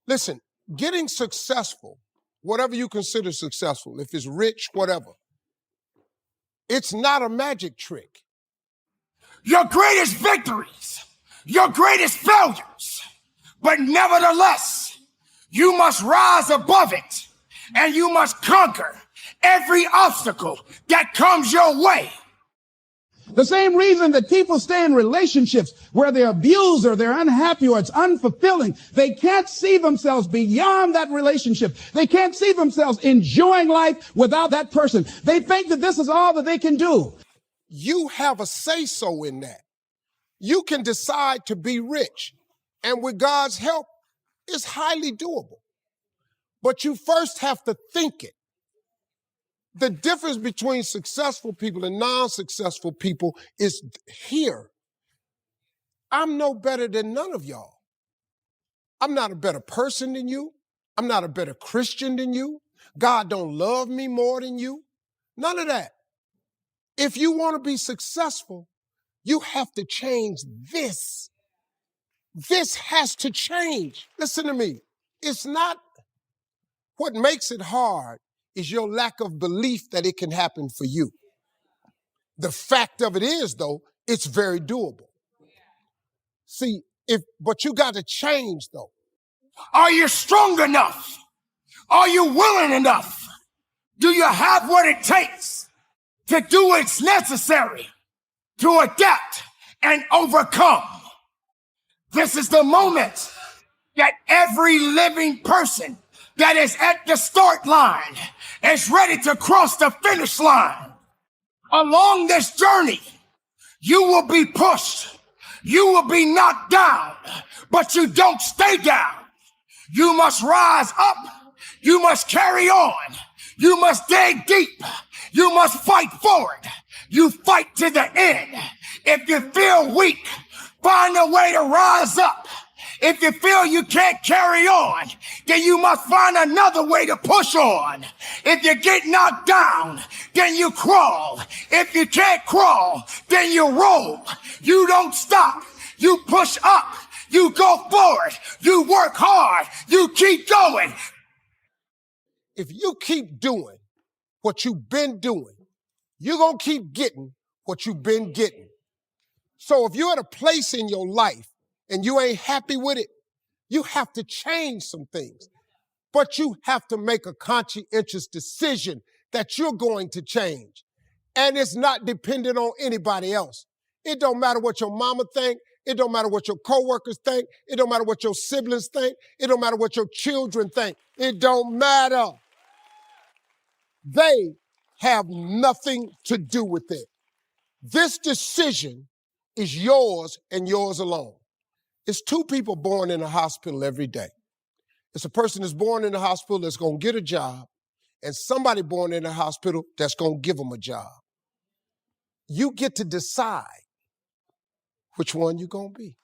Listen, getting successful, whatever you consider successful, if it's rich, whatever, it's not a magic trick. Your greatest victories, your greatest failures, but nevertheless, you must rise above it and you must conquer every obstacle that comes your way. The same reason that people stay in relationships where they're abused or they're unhappy or it's unfulfilling, they can't see themselves beyond that relationship. They can't see themselves enjoying life without that person. They think that this is all that they can do. You have a say-so in that. You can decide to be rich, and with God's help, it's highly doable. But you first have to think it. The difference between successful people and non-successful people is here. I'm no better than none of y'all. I'm not a better person than you. I'm not a better Christian than you. God don't love me more than you. None of that. If you want to be successful, you have to change this. This has to change. Listen to me. It's not what makes it hard is your lack of belief that it can happen for you. The fact of it is, though, it's very doable. See, but you got to change, though. Are you strong enough? Are you willing enough? Do you have what it takes to do what's necessary to adapt and overcome? This is the moment that every living person that is at the start line is ready to cross the finish line. Along this journey, you will be pushed. You will be knocked down, but you don't stay down. You must rise up. You must carry on. You must dig deep. You must fight forward. You fight to the end. If you feel weak, find a way to rise up. If you feel you can't carry on, then you must find another way to push on. If you get knocked down, then you crawl. If you can't crawl, then you roll. You don't stop. You push up. You go forward. You work hard. You keep going. If you keep doing what you've been doing, you're going to keep getting what you've been getting. So if you're at a place in your life and you ain't happy with it, you have to change some things. But you have to make a conscientious decision that you're going to change. And it's not dependent on anybody else. It don't matter what your mama think. It don't matter what your coworkers think. It don't matter what your siblings think. It don't matter what your children think. It don't matter. They have nothing to do with it. This decision is yours and yours alone. It's two people born in a hospital every day. It's a person that's born in a hospital that's going to get a job, and somebody born in a hospital that's going to give them a job. You get to decide which one you're going to be.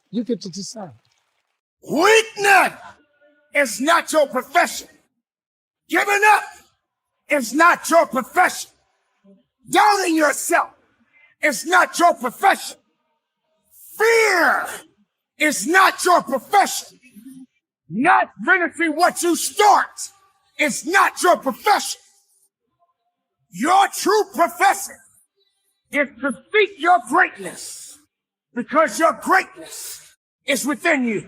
You get to decide. Weakness is not your profession. Giving up is not your profession. Doubting yourself is not your profession. Fear is not your profession. Not finishing what you start is not your profession. Your true profession is to seek your greatness, because your greatness is within you.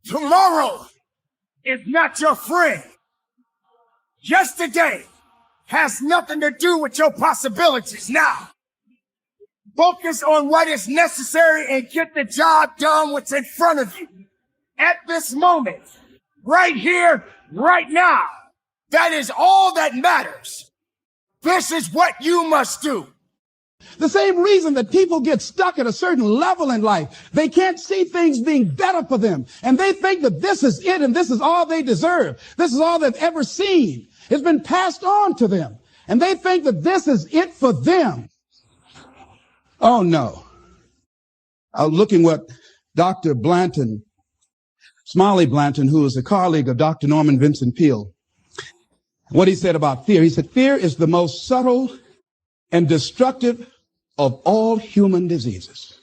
Tomorrow is not your friend. Yesterday has nothing to do with your possibilities now. Focus on what is necessary and get the job done what's in front of you. At this moment, right here, right now, that is all that matters. This is what you must do. The same reason that people get stuck at a certain level in life. They can't see things being better for them. And they think that this is it and this is all they deserve. This is all they've ever seen. It's been passed on to them. And they think that this is it for them. Oh, no. I was looking what Dr. Blanton, Smiley Blanton, who is a colleague of Dr. Norman Vincent Peale, what he said about fear. He said, fear is the most subtle and destructive of all human diseases.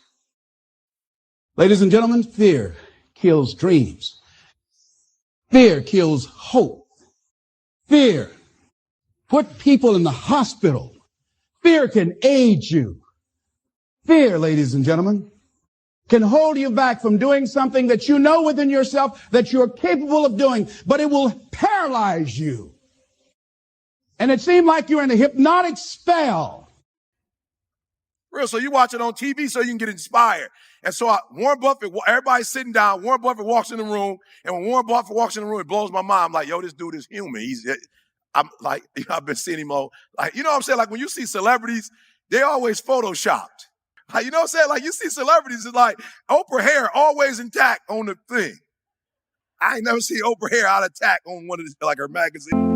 Ladies and gentlemen, fear kills dreams. Fear kills hope. Fear put people in the hospital. Fear can age you. Fear, ladies and gentlemen, can hold you back from doing something that you know within yourself that you're capable of doing, but it will paralyze you. And it seemed like you're in a hypnotic spell. Real, so you watch it on TV so you can get inspired. And so Warren Buffett, everybody's sitting down, Warren Buffett walks in the room, and when Warren Buffett walks in the room, it blows my mind. I'm like, yo, this dude is human. I'm like, I've been seeing him all, like, you know what I'm saying? Like when you see celebrities, they always photoshopped. Like, you know what I'm saying? Like you see celebrities, it's like Oprah hair always intact on the thing. I ain't never seen Oprah hair out of tack on one of the, like her magazine.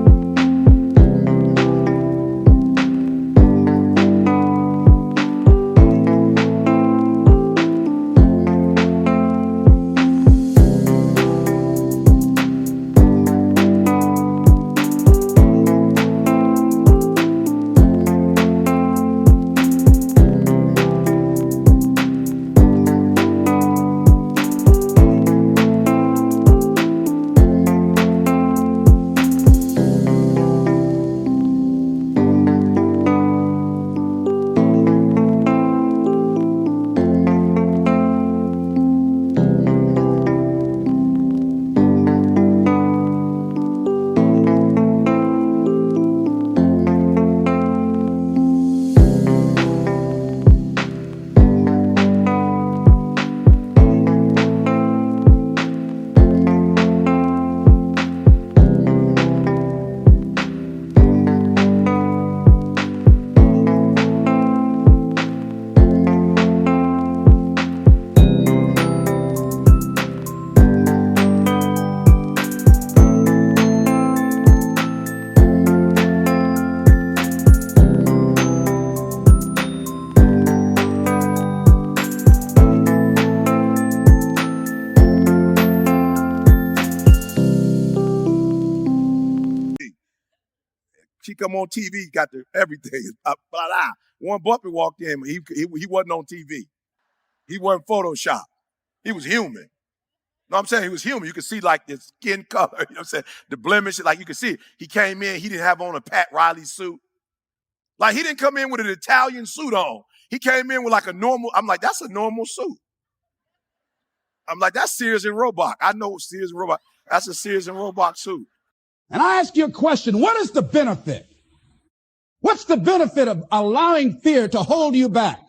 She come on TV, got the everything. Warren Buffett walked in, he wasn't on TV. He wasn't Photoshopped. He was human. No, I'm saying he was human. You could see like the skin color, you know what I'm saying? The blemish, like you could see it. He came in, he didn't have on a Pat Riley suit. Like he didn't come in with an Italian suit on. He came in with like a normal, I'm like, that's a normal suit. I'm like, that's Sears and Roebuck. I know Sears and Roebuck. That's a Sears and Roebuck suit. And I ask you a question, what is the benefit? What's the benefit of allowing fear to hold you back?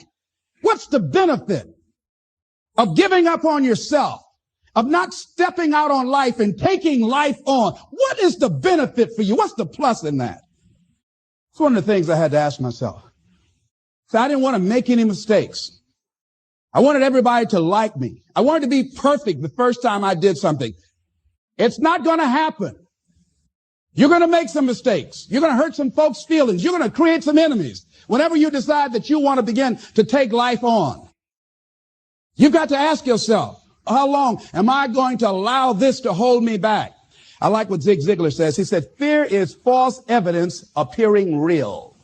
What's the benefit of giving up on yourself, of not stepping out on life and taking life on? What is the benefit for you? What's the plus in that? It's one of the things I had to ask myself. So I didn't want to make any mistakes. I wanted everybody to like me. I wanted to be perfect the first time I did something. It's not going to happen. You're going to make some mistakes. You're going to hurt some folks' feelings. You're going to create some enemies whenever you decide that you want to begin to take life on. You've got to ask yourself, how long am I going to allow this to hold me back? I like what Zig Ziglar says. He said, fear is false evidence appearing real.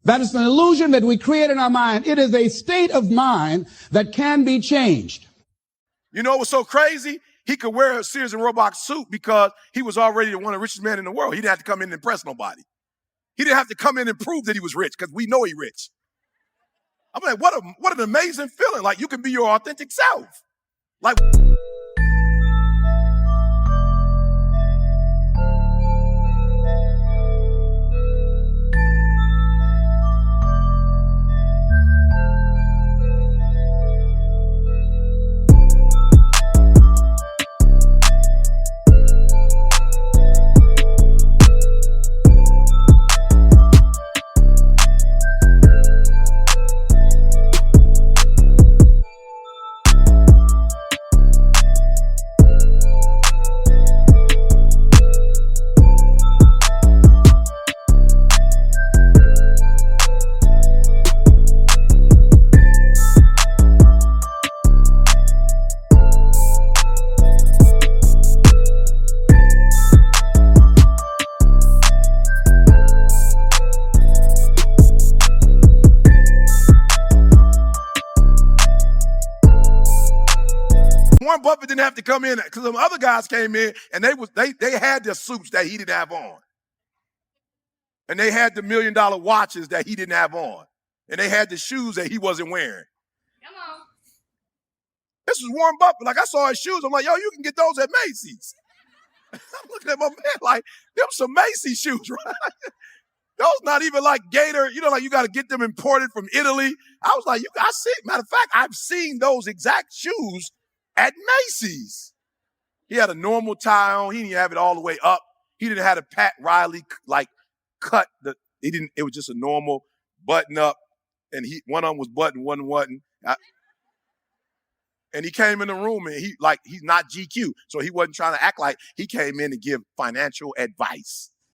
That is an illusion that we create in our mind. It is a state of mind that can be changed. You know what's so crazy? He could wear a Sears and Roebuck suit because he was already one of the richest men in the world. He didn't have to come in and impress nobody. He didn't have to come in and prove that he was rich because we know he's rich. I'm like, what an amazing feeling. Like you can be your authentic self. Like. didn't have to come in because some other guys came in and they had their suits that he didn't have on. And they had the $1 million watches that he didn't have on. And they had the shoes that he wasn't wearing. Come on. This was Warren Buffett. Like, I saw his shoes. I'm like, yo, you can get those at Macy's. I'm looking at my man like, them some Macy's shoes, right? Those not even like Gator, like you got to get them imported from Italy. I was like, matter of fact, I've seen those exact shoes at Macy's. He had a normal tie on. He didn't have it all the way up. He didn't have a Pat Riley like cut. It was just a normal button up, and one of them was buttoned, one wasn't. And he came in the room and he's not GQ, so he wasn't trying to act like he came in to give financial advice.